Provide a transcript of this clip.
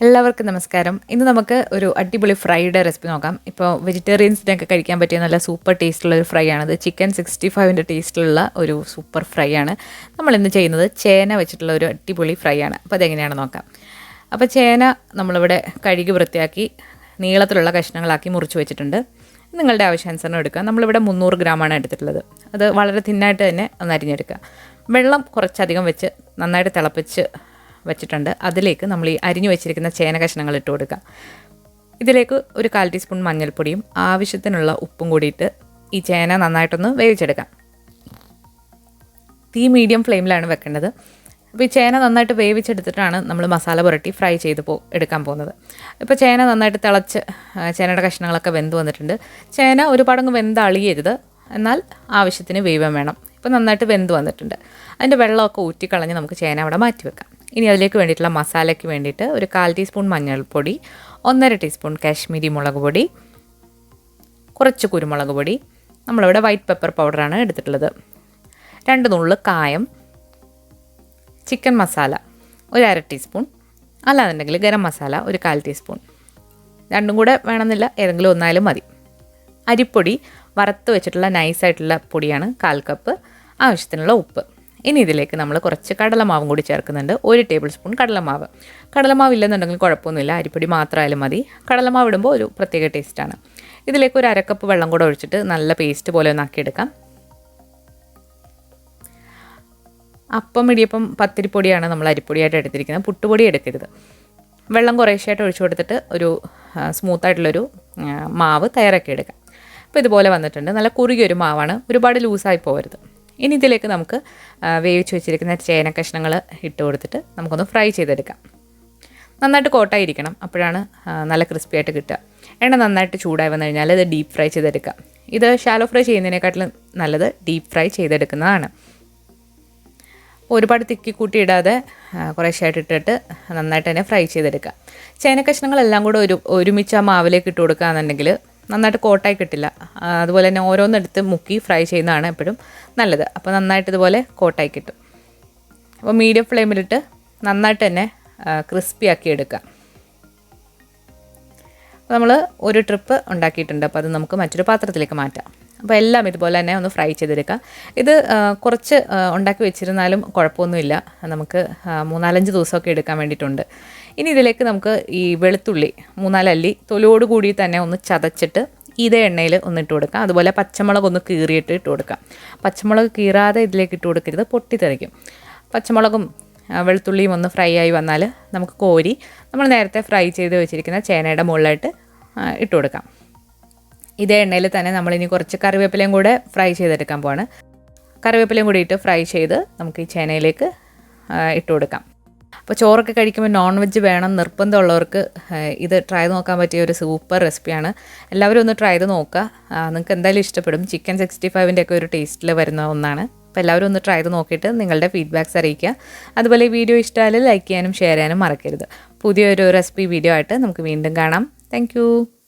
എല്ലാവർക്കും നമസ്കാരം. ഇന്ന് നമുക്ക് ഒരു അടിപൊളി ഫ്രൈയുടെ റെസിപ്പി നോക്കാം. ഇപ്പോൾ വെജിറ്റേറിയൻസിനൊക്കെ കഴിക്കാൻ പറ്റിയ നല്ല സൂപ്പർ ടേസ്റ്റുള്ള ഒരു ഫ്രൈ ആണത്. ചിക്കൻ 65ൻ്റെ ടേസ്റ്റിലുള്ള ഒരു സൂപ്പർ ഫ്രൈ ആണ്. നമ്മളിന്ന് ചെയ്യുന്നത് ചേന വെച്ചിട്ടുള്ള ഒരു അടിപൊളി ഫ്രൈ ആണ്. അപ്പോൾ അതെങ്ങനെയാണെന്ന് നോക്കാം. അപ്പോൾ ചേന നമ്മളിവിടെ കഴുകി വൃത്തിയാക്കി നീളത്തിലുള്ള കഷ്ണങ്ങളാക്കി മുറിച്ച് വെച്ചിട്ടുണ്ട്. നിങ്ങളുടെ ആവശ്യാനുസരണം എടുക്കുക. നമ്മളിവിടെ 300 ഗ്രാമാണ് എടുത്തിട്ടുള്ളത്. അത് വളരെ തിന്നായിട്ട് തന്നെ ഒന്ന് അരിഞ്ഞെടുക്കുക. വെള്ളം കുറച്ചധികം വെച്ച് നന്നായിട്ട് തിളപ്പിച്ച് വെച്ചിട്ടുണ്ട്. അതിലേക്ക് നമ്മൾ ഈ അരിഞ്ഞു വെച്ചിരിക്കുന്ന ചേന കഷ്ണങ്ങൾ ഇട്ട് കൊടുക്കുക. ഇതിലേക്ക് ഒരു 1/4 ടീസ്പൂൺ മഞ്ഞൾപ്പൊടിയും ആവശ്യത്തിനുള്ള ഉപ്പും കൂടിയിട്ട് ഈ ചേന നന്നായിട്ടൊന്ന് വേവിച്ചെടുക്കാം. തീ മീഡിയം ഫ്ലെയിമിലാണ് വെക്കേണ്ടത്. അപ്പോൾ ഈ ചേന നന്നായിട്ട് വേവിച്ചെടുത്തിട്ടാണ് നമ്മൾ മസാല പുരട്ടി ഫ്രൈ ചെയ്ത് എടുക്കാൻ പോകുന്നത്. ഇപ്പോൾ ചേന നന്നായിട്ട് തിളച്ച് ചേനയുടെ കഷ്ണങ്ങളൊക്കെ വെന്ത് വന്നിട്ടുണ്ട്. ചേന ഒരുപാടങ്ങ് വെന്ത് അളിയരുത്, എന്നാൽ ആവശ്യത്തിന് വേവാൻ വേണം. ഇപ്പോൾ നന്നായിട്ട് വെന്ത് വന്നിട്ടുണ്ട്. അതിൻ്റെ വെള്ളമൊക്കെ ഊറ്റിക്കളഞ്ഞ് നമുക്ക് ചേന അവിടെ മാറ്റി വെക്കാം. ഇനി അതിലേക്ക് വേണ്ടിയിട്ടുള്ള മസാലയ്ക്ക് വേണ്ടിയിട്ട് ഒരു 1/4 ടീസ്പൂൺ മഞ്ഞൾപ്പൊടി, 1.5 ടീസ്പൂൺ കാശ്മീരി മുളക് പൊടി, കുറച്ച് കുരുമുളക് പൊടി, നമ്മളിവിടെ വൈറ്റ് പെപ്പർ പൗഡറാണ് എടുത്തിട്ടുള്ളത്, 2 നുള്ള് കായം, ചിക്കൻ മസാല ഒരു 1/2 ടീസ്പൂൺ, അല്ലാന്നുണ്ടെങ്കിൽ ഗരം മസാല ഒരു 1/4 ടീസ്പൂൺ. രണ്ടും കൂടെ വേണമെന്നില്ല, ഏതെങ്കിലും ഒന്നായാലും മതി. അരിപ്പൊടി വറുത്ത് വെച്ചിട്ടുള്ള നൈസായിട്ടുള്ള പൊടിയാണ് 1/4 കപ്പ്. ആവശ്യത്തിനുള്ള ഉപ്പ്. ഇനി ഇതിലേക്ക് നമ്മൾ കുറച്ച് കടലമാവും കൂടി ചേർക്കുന്നുണ്ട്. 1 ടേബിൾ സ്പൂൺ കടലമാവ്. കടലമാവ് ഇല്ലെന്നുണ്ടെങ്കിൽ കുഴപ്പമൊന്നുമില്ല, അരിപ്പൊടി മാത്രമായാലും മതി. കടലമാവ് ഇടുമ്പോൾ ഒരു പ്രത്യേക ടേസ്റ്റാണ്. ഇതിലേക്ക് ഒരു 1/2 കപ്പ് വെള്ളം കൂടെ ഒഴിച്ചിട്ട് നല്ല പേസ്റ്റ് പോലെ ഒന്ന് ആക്കിയെടുക്കാം. അപ്പം ഇടിയപ്പം പത്തിരിപ്പൊടിയാണ് നമ്മൾ അരിപ്പൊടിയായിട്ട് എടുത്തിരിക്കുന്നത്, പുട്ടുപൊടി എടുക്കരുത്. വെള്ളം കുറേശ്ശായിട്ട് ഒഴിച്ചു കൊടുത്തിട്ട് ഒരു സ്മൂത്തായിട്ടുള്ളൊരു മാവ് തയ്യാറാക്കി എടുക്കാം. അപ്പോൾ ഇതുപോലെ വന്നിട്ടുണ്ട്. നല്ല കുറുകിയൊരു മാവാണ്, ഒരുപാട് ലൂസായി പോകരുത്. ഇനി ഇതിലേക്ക് നമുക്ക് വേവിച്ച് വെച്ചിരിക്കുന്ന ചേന കഷ്ണങ്ങൾ ഇട്ട് കൊടുത്തിട്ട് നമുക്കൊന്ന് ഫ്രൈ ചെയ്തെടുക്കാം. നന്നായിട്ട് കോട്ടായിരിക്കണം, അപ്പോഴാണ് നല്ല ക്രിസ്പി ആയിട്ട് കിട്ടുക. എണ്ണ നന്നായിട്ട് ചൂടായി വന്നു കഴിഞ്ഞാൽ ഇത് ഡീപ്പ് ഫ്രൈ ചെയ്തെടുക്കാം. ഇത് ഷാലോ ഫ്രൈ ചെയ്യുന്നതിനെക്കാട്ടിലും നല്ലത് ഡീപ്പ് ഫ്രൈ ചെയ്തെടുക്കുന്നതാണ്. ഒരുപാട് തിക്കി കൂട്ടി ഇടാതെ കുറേശ്ശായിട്ട് ഇട്ടിട്ട് നന്നായിട്ട് തന്നെ ഫ്രൈ ചെയ്തെടുക്കുക. ചേന കഷ്ണങ്ങളെല്ലാം കൂടെ ഒരുമിച്ച് ആ മാവിലേക്ക് ഇട്ട് കൊടുക്കുകയെന്നുണ്ടെങ്കിൽ നന്നായിട്ട് കോട്ടായി കിട്ടില്ല. അതുപോലെ തന്നെ ഓരോന്നെടുത്ത് മുക്കി ഫ്രൈ ചെയ്യുന്നതാണ് എപ്പോഴും നല്ലത്. അപ്പോൾ നന്നായിട്ട് ഇതുപോലെ കോട്ടായി കിട്ടും. അപ്പോൾ മീഡിയം ഫ്ലെയിമിലിട്ട് നന്നായിട്ട് തന്നെ ക്രിസ്പി ആക്കി എടുക്കുക. അപ്പോൾ നമ്മൾ ഒരു ട്രിപ്പ് ഉണ്ടാക്കിയിട്ടുണ്ട്. അപ്പോൾ അത് നമുക്ക് മറ്റൊരു പാത്രത്തിലേക്ക് മാറ്റാം. അപ്പോൾ എല്ലാം ഇതുപോലെ തന്നെ ഒന്ന് ഫ്രൈ ചെയ്തെടുക്കുക. ഇത് കുറച്ച് ഉണ്ടാക്കി വെച്ചിരുന്നാലും കുഴപ്പമൊന്നുമില്ല, നമുക്ക് 3-4 ദിവസമൊക്കെ എടുക്കാൻ വേണ്ടിയിട്ടുണ്ട്. ഇനി ഇതിലേക്ക് നമുക്ക് ഈ വെളുത്തുള്ളി 3-4 അല്ലി തൊലിയോട് കൂടി തന്നെ ഒന്ന് ചതച്ചിട്ട് ഇതേ എണ്ണയിൽ ഒന്ന് ഇട്ട് കൊടുക്കാം. അതുപോലെ പച്ചമുളക് ഒന്ന് കീറിയിട്ട് ഇട്ട് കൊടുക്കാം. പച്ചമുളക് കീറാതെ ഇതിലേക്ക് ഇട്ട് കൊടുക്കരുത്, പൊട്ടിത്തെറിക്കും. പച്ചമുളകും വെളുത്തുള്ളിയും ഒന്ന് ഫ്രൈ ആയി വന്നാൽ നമുക്ക് കോരി നമ്മൾ നേരത്തെ ഫ്രൈ ചെയ്ത് വെച്ചിരിക്കുന്ന ചേനയുടെ മുകളിലായിട്ട് ഇട്ട് കൊടുക്കാം. ഇതേ എണ്ണയിൽ തന്നെ നമ്മളിനി കുറച്ച് കറിവേപ്പിലയും കൂടെ ഫ്രൈ ചെയ്തെടുക്കാൻ പോവാണ്. കറിവേപ്പിലയും കൂടി ഇട്ട് ഫ്രൈ ചെയ്ത് നമുക്ക് ഈ ചേനയിലേക്ക് ഇട്ട് കൊടുക്കാം. അപ്പോൾ ചോറൊക്കെ കഴിക്കുമ്പോൾ നോൺ വെജ് വേണം നിർബന്ധമുള്ളവർക്ക് ഇത് ട്രൈ നോക്കാൻ പറ്റിയ ഒരു സൂപ്പർ റെസിപ്പിയാണ്. എല്ലാവരും ഒന്ന് ട്രൈ ചെയ്ത് നോക്കുക. നിങ്ങൾക്ക് എന്തായാലും ഇഷ്ടപ്പെടും. ചിക്കൻ 65ൻ്റെ ഒക്കെ ഒരു ടേസ്റ്റിൽ വരുന്ന ഒന്നാണ്. അപ്പോൾ എല്ലാവരും ഒന്ന് ട്രൈ ചെയ്ത് നോക്കിയിട്ട് നിങ്ങളുടെ ഫീഡ്ബാക്ക്സ് അറിയിക്കുക. അതുപോലെ ഈ വീഡിയോ ഇഷ്ടമായാലും ലൈക്ക് ചെയ്യാനും ഷെയർ ചെയ്യാനും മറക്കരുത്. പുതിയൊരു റെസിപ്പി വീഡിയോ ആയിട്ട് നമുക്ക് വീണ്ടും കാണാം. താങ്ക്